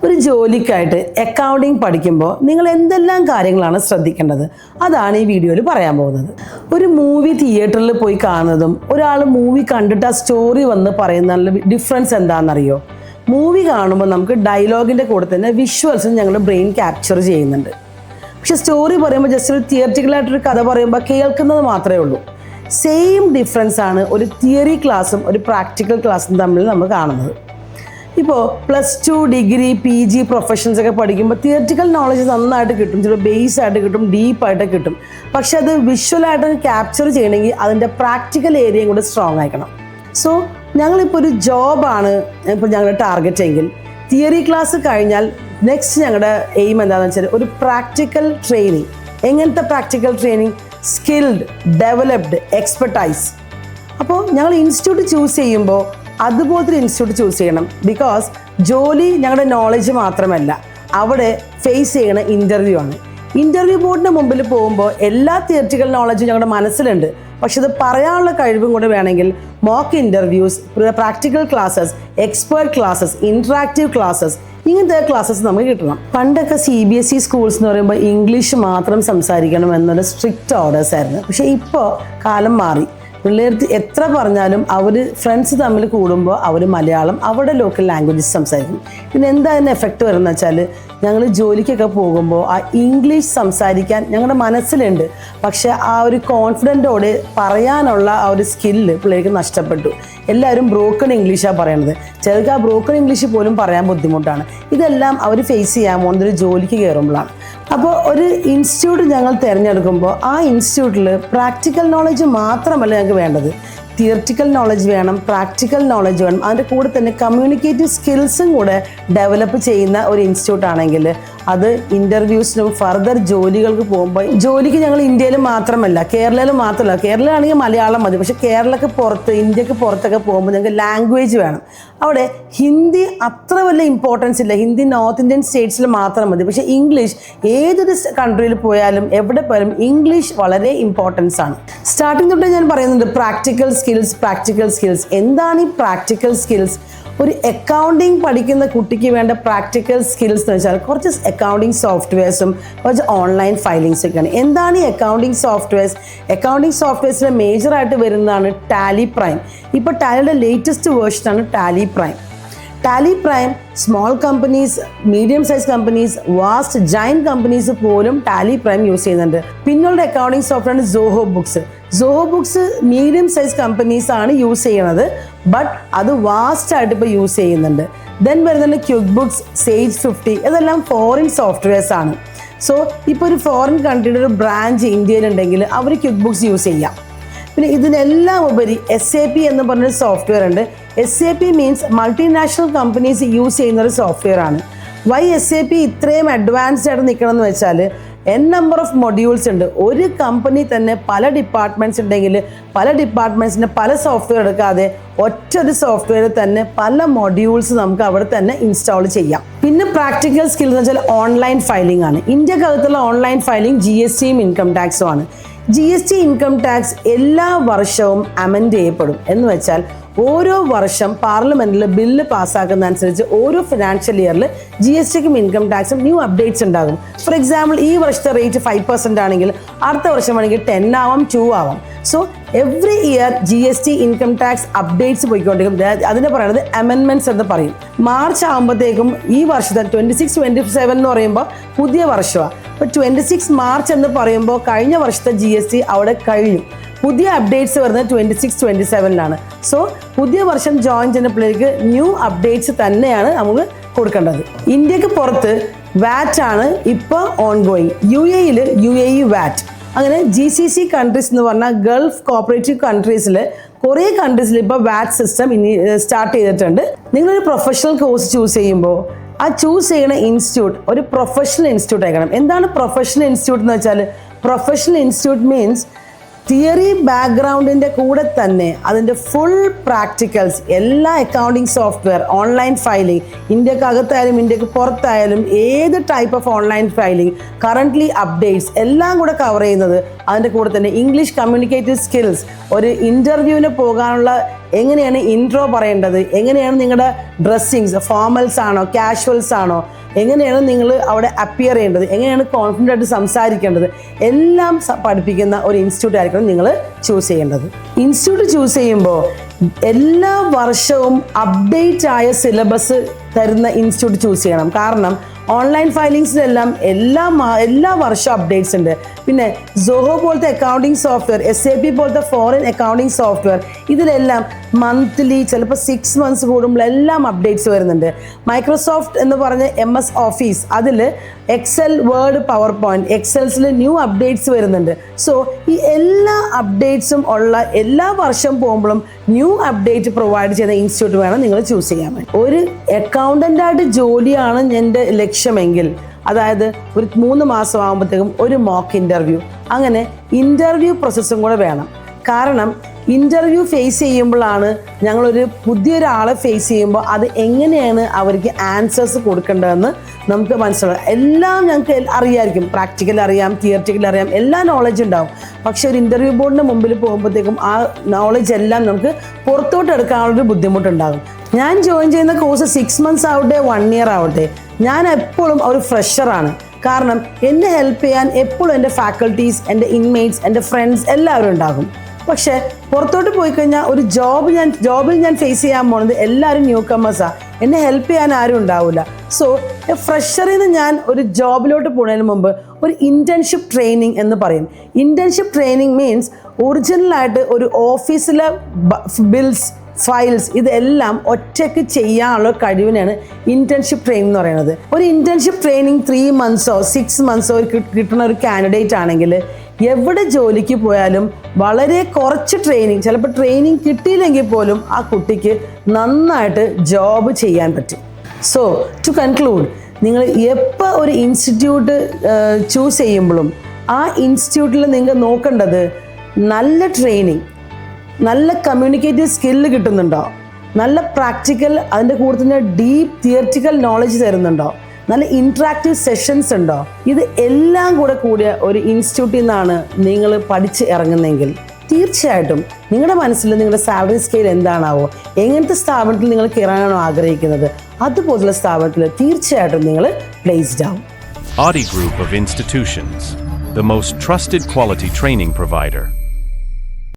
ഒരു ജോലിക്കായിട്ട് അക്കൗണ്ടിങ് പഠിക്കുമ്പോൾ നിങ്ങൾ എന്തെല്ലാം കാര്യങ്ങളാണ് ശ്രദ്ധിക്കേണ്ടത് അതാണ് ഈ വീഡിയോയിൽ പറയാൻ പോകുന്നത്. ഒരു മൂവി തിയേറ്ററിൽ പോയി കാണുന്നതും ഒരാൾ മൂവി കണ്ടിട്ട് ആ സ്റ്റോറി വന്ന് പറയുന്ന ഡിഫറൻസ് എന്താണെന്നറിയോ? മൂവി കാണുമ്പോൾ നമുക്ക് ഡയലോഗിൻ്റെ കൂടെ തന്നെ വിഷ്വൽസും ഞങ്ങളുടെ ബ്രെയിൻ ക്യാപ്ചർ ചെയ്യുന്നുണ്ട്. പക്ഷെ സ്റ്റോറി പറയുമ്പോൾ ജസ്റ്റ് ഒരു തിയററ്റിക്കലായിട്ടൊരു കഥ പറയുമ്പോൾ കേൾക്കുന്നത് മാത്രമേ ഉള്ളൂ. സെയിം ഡിഫറൻസ് ആണ് ഒരു തിയറി ക്ലാസ്സും ഒരു പ്രാക്ടിക്കൽ ക്ലാസ്സും തമ്മിൽ നമ്മൾ കാണുന്നത്. ഇപ്പോൾ +2 ഡിഗ്രി PG പ്രൊഫഷൻസ് ഒക്കെ പഠിക്കുമ്പോൾ തിയററ്റിക്കൽ നോളജ് നന്നായിട്ട് കിട്ടും, ചിലപ്പോൾ ബേസ് ആയിട്ട് കിട്ടും, ഡീപ്പായിട്ട് കിട്ടും. പക്ഷെ അത് വിഷ്വലായിട്ട് ക്യാപ്ചർ ചെയ്യണമെങ്കിൽ അതിൻ്റെ പ്രാക്ടിക്കൽ ഏരിയയും കൂടെ സ്ട്രോങ് ആയിരിക്കണം. സോ ഞങ്ങളിപ്പോൾ ഒരു ജോബാണ് ഇപ്പോൾ ഞങ്ങളുടെ ടാർഗറ്റ് എങ്കിൽ തിയറി ക്ലാസ് കഴിഞ്ഞാൽ നെക്സ്റ്റ് ഞങ്ങളുടെ എയിം എന്താണെന്ന് വെച്ചാൽ ഒരു പ്രാക്ടിക്കൽ ട്രെയിനിങ്. എങ്ങനത്തെ practical training? Skilled, developed, expertise. അപ്പോൾ ഞങ്ങൾ ഇൻസ്റ്റിറ്റ്യൂട്ട് ചൂസ് ചെയ്യുമ്പോൾ അതുപോലത്തെ ഇൻസ്റ്റിറ്റ്യൂട്ട് ചൂസ് ചെയ്യണം. ബിക്കോസ് ജോലി ഞങ്ങളുടെ നോളജ് മാത്രമല്ല, അവിടെ ഫേസ് ചെയ്യണ ഇൻ്റർവ്യൂ ആണ്. ഇൻ്റർവ്യൂ ബോർഡിൻ്റെ മുമ്പിൽ പോകുമ്പോൾ എല്ലാ തിയററ്റിക്കൽ നോളജും ഞങ്ങളുടെ മനസ്സിലുണ്ട്, പക്ഷെ ഇത് പറയാനുള്ള കഴിവും കൂടെ വേണമെങ്കിൽ mock interviews, practical classes, expert classes, interactive classes, ഇങ്ങനത്തെ ക്ലാസ്സസ് നമുക്ക് കിട്ടണം. പണ്ടൊക്കെ CBSE സ്കൂൾസ് എന്ന് പറയുമ്പോൾ ഇംഗ്ലീഷ് മാത്രം സംസാരിക്കണം എന്നൊരു സ്ട്രിക്റ്റ് ഓർഡേഴ്സ് ആയിരുന്നു. പക്ഷേ ഇപ്പോൾ കാലം മാറി. പിള്ളേർക്ക് എത്ര പറഞ്ഞാലും അവർ ഫ്രണ്ട്സ് തമ്മിൽ കൂടുമ്പോൾ അവർ മലയാളം അവരുടെ ലോക്കൽ ലാംഗ്വേജസ് സംസാരിക്കും. പിന്നെ എന്താ അതിന് എഫക്റ്റ് വരുന്നത് വെച്ചാൽ ഞങ്ങൾ ജോലിക്കൊക്കെ പോകുമ്പോൾ ആ ഇംഗ്ലീഷ് സംസാരിക്കാൻ ഞങ്ങളുടെ മനസ്സിലുണ്ട്, പക്ഷേ ആ ഒരു കോൺഫിഡൻറ്റോടെ പറയാനുള്ള ആ ഒരു സ്കില്ല് പിള്ളേർക്ക് നഷ്ടപ്പെട്ടു. എല്ലാവരും ബ്രോക്കൺ ഇംഗ്ലീഷാണ് പറയണത്. ചിലർക്ക് ആ ബ്രോക്കൺ ഇംഗ്ലീഷ് പോലും പറയാൻ ബുദ്ധിമുട്ടാണ്. ഇതെല്ലാം അവർ ഫേസ് ചെയ്യാൻ പോകുന്നത് ഒരു ജോലിക്ക് കയറുമ്പോഴാണ്. അപ്പോൾ ഒരു ഇൻസ്റ്റിറ്റ്യൂട്ട് ഞങ്ങൾ തിരഞ്ഞെടുക്കുമ്പോൾ ആ ഇൻസ്റ്റിറ്റ്യൂട്ടിൽ പ്രാക്ടിക്കൽ നോളജ് മാത്രമല്ല ഞങ്ങൾക്ക് വേണ്ടത്, തിയററ്റിക്കൽ നോളജ് വേണം, പ്രാക്ടിക്കൽ നോളജ് വേണം. അതിൻ്റെ കൂടെ തന്നെ കമ്മ്യൂണിക്കേറ്റീവ് സ്കിൽസും കൂടെ ഡെവലപ്പ് ചെയ്യുന്ന ഒരു ഇൻസ്റ്റിറ്റ്യൂട്ട് ആണെങ്കിൽ അത് ഇൻ്റർവ്യൂസിനും ഫർദർ ജോലികൾക്ക് പോകുമ്പോൾ, ജോലിക്ക് ഞങ്ങൾ ഇന്ത്യയിൽ മാത്രമല്ല കേരളയിൽ മാത്രമല്ല, കേരളമാണെങ്കിൽ മലയാളം മതി, പക്ഷേ കേരളക്ക് പുറത്ത്, ഇന്ത്യക്ക് പുറത്തൊക്കെ പോകുമ്പോൾ ഞങ്ങൾക്ക് ലാംഗ്വേജ് വേണം. അവിടെ ഹിന്ദി അത്ര വലിയ ഇമ്പോർട്ടൻസ് ഇല്ല, ഹിന്ദി നോർത്ത് ഇന്ത്യൻ സ്റ്റേറ്റ്സിൽ മാത്രം മതി. പക്ഷേ ഇംഗ്ലീഷ് ഏതൊരു കൺട്രിയിൽ പോയാലും എവിടെ പോയാലും ഇംഗ്ലീഷ് വളരെ ഇമ്പോർട്ടൻസ് ആണ്. സ്റ്റാർട്ടിങ് തൊട്ടേ ഞാൻ പറയുന്നുണ്ട് പ്രാക്ടിക്കൽ സ്കിൽസ്. എന്താണ് ഈ പ്രാക്ടിക്കൽ സ്കിൽസ്? ഒരു അക്കൗണ്ടിങ് പഠിക്കുന്ന കുട്ടിക്ക് വേണ്ട പ്രാക്ടിക്കൽ സ്കിൽസ് എന്ന് വെച്ചാൽ കുറച്ച് അക്കൗണ്ടിങ് സോഫ്റ്റ്വെയർസും കുറച്ച് ഓൺലൈൻ ഫയലിങ്സ് ഒക്കെയാണ്. എന്താണ് ഈ അക്കൗണ്ടിങ് സോഫ്റ്റ്വെയർസ്? അക്കൗണ്ടിങ് സോഫ്റ്റ്വെയർസിൽ മേജറായിട്ട് വരുന്നതാണ് ടാലി പ്രൈം. ഇപ്പോൾ ടാലിയുടെ ലേറ്റസ്റ്റ് വേർഷനാണ് Tally Prime. Tally Prime small companies, medium size companies, vast giant companies പോലും ടാലി പ്രൈം യൂസ് ചെയ്യുന്നുണ്ട്. പിന്നുള്ള അക്കൗണ്ടിങ് സോഫ്റ്റ്വെയറാണ് Zoho Books. Medium size companies ആണ് യൂസ് ചെയ്യണത്, ബട്ട് അത് വാസ്റ്റ് ആയിട്ട് ഇപ്പോൾ യൂസ് ചെയ്യുന്നുണ്ട്. ദെൻ വരുന്നുണ്ട് ക്വിക്ക് ബുക്സ്, Sage 50. ഇതെല്ലാം ഫോറിൻ സോഫ്റ്റ്വെയർസ് ആണ്. സോ ഇപ്പോൾ ഒരു ഫോറിൻ കൺട്രിയുടെ ഒരു ബ്രാഞ്ച് ഇന്ത്യയിലുണ്ടെങ്കിൽ അവർ ക്വിക്ക് ബുക്സ് യൂസ് ചെയ്യാം. പിന്നെ ഇതിനെല്ലാം ഉപരി SAP എന്ന് പറഞ്ഞൊരു സോഫ്റ്റ്വെയർ ഉണ്ട്. SAP means multinational companies use ചെയ്യുന്നൊരു സോഫ്റ്റ്വെയർ ആണ്. വൈ SAP ഇത്രയും അഡ്വാൻസ്ഡ് ആയിട്ട് നിൽക്കണം എന്ന് വെച്ചാൽ നമ്പർ ഓഫ് മൊഡ്യൂൾസ് ഉണ്ട്. ഒരു കമ്പനി തന്നെ പല ഡിപ്പാർട്ട്മെൻറ്റ്സ് ഉണ്ടെങ്കിൽ പല ഡിപ്പാർട്ട്മെൻറ്റ്സിൻ്റെ പല സോഫ്റ്റ്വെയർ എടുക്കാതെ ഒറ്റൊരു സോഫ്റ്റ്വെയർ തന്നെ പല മൊഡ്യൂൾസ് നമുക്ക് അവിടെ തന്നെ ഇൻസ്റ്റാൾ ചെയ്യാം. പിന്നെ പ്രാക്ടിക്കൽ സ്കിൽ എന്ന് വെച്ചാൽ ഓൺലൈൻ ഫയലിംഗ് ആണ്. ഇന്ത്യക്കകത്തുള്ള ഓൺലൈൻ ഫയലിംഗ് GSTയും ഇൻകം ടാക്സും ആണ്. GST ഇൻകം ടാക്സ് എല്ലാ വർഷവും അമെൻഡ് ചെയ്യപ്പെടും. എന്ന് വെച്ചാൽ ഓരോ വർഷം പാർലമെൻറ്റിൽ ബില്ല് പാസ്സാക്കുന്നതനുസരിച്ച് ഓരോ ഫിനാൻഷ്യൽ ഇയറിൽ GSTക്കും ഇൻകം ടാക്സും ന്യൂ അപ്ഡേറ്റ്സ് ഉണ്ടാകും. ഫോർ എക്സാമ്പിൾ ഈ വർഷത്തെ റേറ്റ് 5% ആണെങ്കിൽ അടുത്ത വർഷം വേണമെങ്കിൽ 10 ആവാം, 2 ആവാം. So every year GST income tax updates പോയിക്കൊണ്ടിരിക്കും. അതിനെ പറയുന്നത് അമെൻമെൻറ്റ്സ് എന്ന് പറയും. മാർച്ച് ആകുമ്പോഴത്തേക്കും ഈ വർഷത്തെ 26-27 എന്ന് പറയുമ്പോൾ പുതിയ വർഷമാണ്. അപ്പോൾ 26 മാർച്ച് എന്ന് പറയുമ്പോൾ കഴിഞ്ഞ വർഷത്തെ GST അവിടെ കഴിഞ്ഞു. പുതിയ അപ്ഡേറ്റ്സ് വരുന്നത് 26-27 സോ പുതിയ വർഷം ജോയിൻ ചെയ്യുന്ന പിള്ളേർക്ക് ന്യൂ അപ്ഡേറ്റ്സ് തന്നെയാണ് നമുക്ക് കൊടുക്കേണ്ടത്. ഇന്ത്യക്ക് പുറത്ത് വാറ്റ് ആണ് ഇപ്പോൾ ഓൺഗോയിങ്. UAE വാറ്റ്. അങ്ങനെ GCC കൺട്രീസ് എന്ന് പറഞ്ഞാൽ ഗൾഫ് കോപ്പറേറ്റീവ് കൺട്രീസിൽ കുറേ കൺട്രീസിൽ ഇപ്പോൾ വാറ്റ് സിസ്റ്റം ഇനി സ്റ്റാർട്ട് ചെയ്തിട്ടുണ്ട്. നിങ്ങളൊരു പ്രൊഫഷണൽ കോഴ്സ് ചൂസ് ചെയ്യുമ്പോൾ ആ ചൂസ് ചെയ്യുന്ന ഇൻസ്റ്റിറ്റ്യൂട്ട് ഒരു പ്രൊഫഷണൽ ഇൻസ്റ്റിറ്റ്യൂട്ട് ആയിരിക്കണം. എന്താണ് പ്രൊഫഷണൽ ഇൻസ്റ്റിറ്റ്യൂട്ട് എന്ന് വെച്ചാൽ? പ്രൊഫഷണൽ ഇൻസ്റ്റിറ്റ്യൂട്ട് മീൻസ് തിയറി ബാക്ക്ഗ്രൗണ്ടിൻ്റെ കൂടെ തന്നെ അതിൻ്റെ ഫുൾ പ്രാക്ടിക്കൽസ്, എല്ലാ അക്കൗണ്ടിങ് സോഫ്റ്റ്വെയർ, ഓൺലൈൻ ഫയലിംഗ്, ഇന്ത്യക്കകത്തായാലും ഇന്ത്യക്ക് പുറത്തായാലും ഏത് type of online filing, currently updates എല്ലാം കൂടെ കവർ ചെയ്യുന്നത്. അതിൻ്റെ കൂടെ തന്നെ ഇംഗ്ലീഷ് കമ്മ്യൂണിക്കേറ്റീവ് സ്കിൽസ്, ഒരു ഇൻ്റർവ്യൂവിന് പോകാനുള്ള എങ്ങനെയാണ് ഇൻട്രോ പറയേണ്ടത്, എങ്ങനെയാണ് നിങ്ങളുടെ ഡ്രസ്സിങ്സ്, ഫോർമൽസ് ആണോ കാഷ്വൽസ് ആണോ, എങ്ങനെയാണ് നിങ്ങൾ അവിടെ അപ്പിയർ ചെയ്യേണ്ടത്, എങ്ങനെയാണ് കോൺഫിഡൻ്റ് ആയിട്ട് സംസാരിക്കേണ്ടത്, എല്ലാം പഠിപ്പിക്കുന്ന ഒരു ഇൻസ്റ്റിറ്റ്യൂട്ട് ആയിരിക്കണം നിങ്ങൾ ചൂസ് ചെയ്യേണ്ടത്. ഇൻസ്റ്റിറ്റ്യൂട്ട് ചൂസ് ചെയ്യുമ്പോൾ എല്ലാ വർഷവും അപ്ഡേറ്റ് ആയ സിലബസ് തരുന്ന ഇൻസ്റ്റിറ്റ്യൂട്ട് ചൂസ് ചെയ്യണം. കാരണം ഓൺലൈൻ ഫയലിങ്സിലെല്ലാം എല്ലാ വർഷവും അപ്ഡേറ്റ്സ് ഉണ്ട്. പിന്നെ സോഹോ പോലത്തെ അക്കൗണ്ടിങ് സോഫ്റ്റ്വെയർ, SAP പോലത്തെ ഫോറിൻ അക്കൗണ്ടിങ് സോഫ്റ്റ്വെയർ, ഇതിലെല്ലാം മന്ത്ലി ചിലപ്പോൾ 6 months കൂടുമ്പോൾ എല്ലാം അപ്ഡേറ്റ്സ് വരുന്നുണ്ട്. മൈക്രോസോഫ്റ്റ് എന്ന് പറഞ്ഞ MS ഓഫീസ്, അതിൽ എക്സൽ, വേർഡ്, പവർ പോയിന്റ്, എക്സൽസിൽ ന്യൂ അപ്ഡേറ്റ്സ് വരുന്നുണ്ട്. സോ ഈ എല്ലാ അപ്ഡേറ്റ്സും ഉള്ള എല്ലാ വർഷം പോകുമ്പോഴും ന്യൂ അപ്ഡേറ്റ് പ്രൊവൈഡ് ചെയ്യുന്ന ഇൻസ്റ്റിറ്റ്യൂട്ട് വേണം നിങ്ങൾ ചൂസ് ചെയ്യാൻ വേണ്ടി. ഒരു അക്കൗണ്ടൻ്റായിട്ട് ജോലിയാണ് എൻ്റെ ലക്ഷ്യമെങ്കിൽ, അതായത് ഒരു 3 മാസം ആകുമ്പോഴത്തേക്കും ഒരു മോക്ക് ഇൻ്റർവ്യൂ, അങ്ങനെ ഇൻ്റർവ്യൂ പ്രോസസ്സും കൂടെ വേണം. കാരണം ഇൻ്റർവ്യൂ ഫേസ് ചെയ്യുമ്പോഴാണ് ഞങ്ങളൊരു പുതിയൊരാളെ ഫേസ് ചെയ്യുമ്പോൾ അത് എങ്ങനെയാണ് അവർക്ക് ആൻസേഴ്സ് കൊടുക്കേണ്ടതെന്ന് നമുക്ക് മനസ്സിലാവും. എല്ലാം ഞങ്ങൾക്ക് അറിയാമായിരിക്കും, പ്രാക്ടിക്കൽ അറിയാം, തിയററ്റിക്കൽ അറിയാം, എല്ലാ നോളജ് ഉണ്ടാവും. പക്ഷെ ഒരു ഇൻ്റർവ്യൂ ബോർഡിൻ്റെ മുമ്പിൽ പോകുമ്പോഴത്തേക്കും ആ നോളജ് എല്ലാം നമുക്ക് പുറത്തോട്ട് എടുക്കാനുള്ളൊരു ബുദ്ധിമുട്ടുണ്ടാകും. ഞാൻ ജോയിൻ ചെയ്യുന്ന കോഴ്സ് 6 months ആവട്ടെ 1 year ആവട്ടെ, ഞാൻ എപ്പോഴും ഒരു ഫ്രഷറാണ്. കാരണം എന്നെ ഹെൽപ്പ് ചെയ്യാൻ എപ്പോഴും എൻ്റെ ഫാക്കൽറ്റീസ്, എൻ്റെ ഇൻമേറ്റ്സ്, എൻ്റെ ഫ്രണ്ട്സ് എല്ലാവരും ഉണ്ടാകും. പക്ഷേ പുറത്തോട്ട് പോയി കഴിഞ്ഞാൽ ഒരു ജോബിൽ ഞാൻ ഫേസ് ചെയ്യാൻ പോകുന്നത് എല്ലാവരും ന്യൂ കമേഴ്സാണ്. എന്നെ ഹെൽപ്പ് ചെയ്യാൻ ആരും ഉണ്ടാവില്ല. സോ ഫ്രഷറിൽ നിന്ന് ഞാൻ ഒരു ജോബിലോട്ട് പോകുന്നതിന് മുമ്പ് ഒരു ഇൻറ്റേൺഷിപ്പ് ട്രെയിനിങ് എന്ന് പറയും. ഇൻറ്റേൺഷിപ്പ് ട്രെയിനിങ് മീൻസ് ഒറിജിനലായിട്ട് ഒരു ഓഫീസിലെ ബിൽസ്, ഫയൽസ്, ഇതെല്ലാം ഒറ്റയ്ക്ക് ചെയ്യാനുള്ള കഴിവിനാണ് ഇൻറ്റേൺഷിപ്പ് ട്രെയിനിങ് എന്ന് പറയുന്നത്. ഒരു ഇൻറ്റേൺഷിപ്പ് ട്രെയിനിങ് 3 months 6 months കിട്ടുന്ന ഒരു കാൻഡിഡേറ്റ് ആണെങ്കിൽ എവിടെ ജോലിക്ക് പോയാലും വളരെ കുറച്ച് ട്രെയിനിങ്, ചിലപ്പോൾ ട്രെയിനിങ് കിട്ടിയില്ലെങ്കിൽ പോലും ആ കുട്ടിക്ക് നന്നായിട്ട് ജോബ് ചെയ്യാൻ പറ്റും. സോ ടു കൺക്ലൂഡ്, നിങ്ങൾ എപ്പോൾ ഒരു ഇൻസ്റ്റിറ്റ്യൂട്ട് ചൂസ് ചെയ്യുമ്പോഴും ആ ഇൻസ്റ്റിറ്റ്യൂട്ടിൽ നിങ്ങൾ നോക്കേണ്ടത് നല്ല ട്രെയിനിങ്, നല്ല കമ്മ്യൂണിക്കേറ്റീവ് സ്കില്ല് കിട്ടുന്നുണ്ടോ, നല്ല പ്രാക്ടിക്കൽ, അതിൻ്റെ കൂടെ തന്നെ ഡീപ്പ് തിയററ്റിക്കൽ നോളജ് തരുന്നുണ്ടോ, നല്ല ഇൻട്രാക്റ്റീവ് സെഷൻസ് ഉണ്ടോ, ഇത് എല്ലാം കൂടിയ ഒരു ഇൻസ്റ്റിറ്റ്യൂട്ടിൽ നിന്നാണ് നിങ്ങൾ പഠിച്ച് ഇറങ്ങുന്നതെങ്കിൽ തീർച്ചയായിട്ടും നിങ്ങളുടെ മനസ്സിൽ നിങ്ങളുടെ സാലറി സ്കെയിൽ എന്താണാവോ, എങ്ങനത്തെ സ്ഥാപനത്തിൽ നിങ്ങൾ കയറാനാണോ ആഗ്രഹിക്കുന്നത്, അതുപോലുള്ള സ്ഥാപനത്തിൽ തീർച്ചയായിട്ടും നിങ്ങൾ പ്ലേസ്ഡ് ആവും. Audi Group of Institutions, the most trusted quality training provider.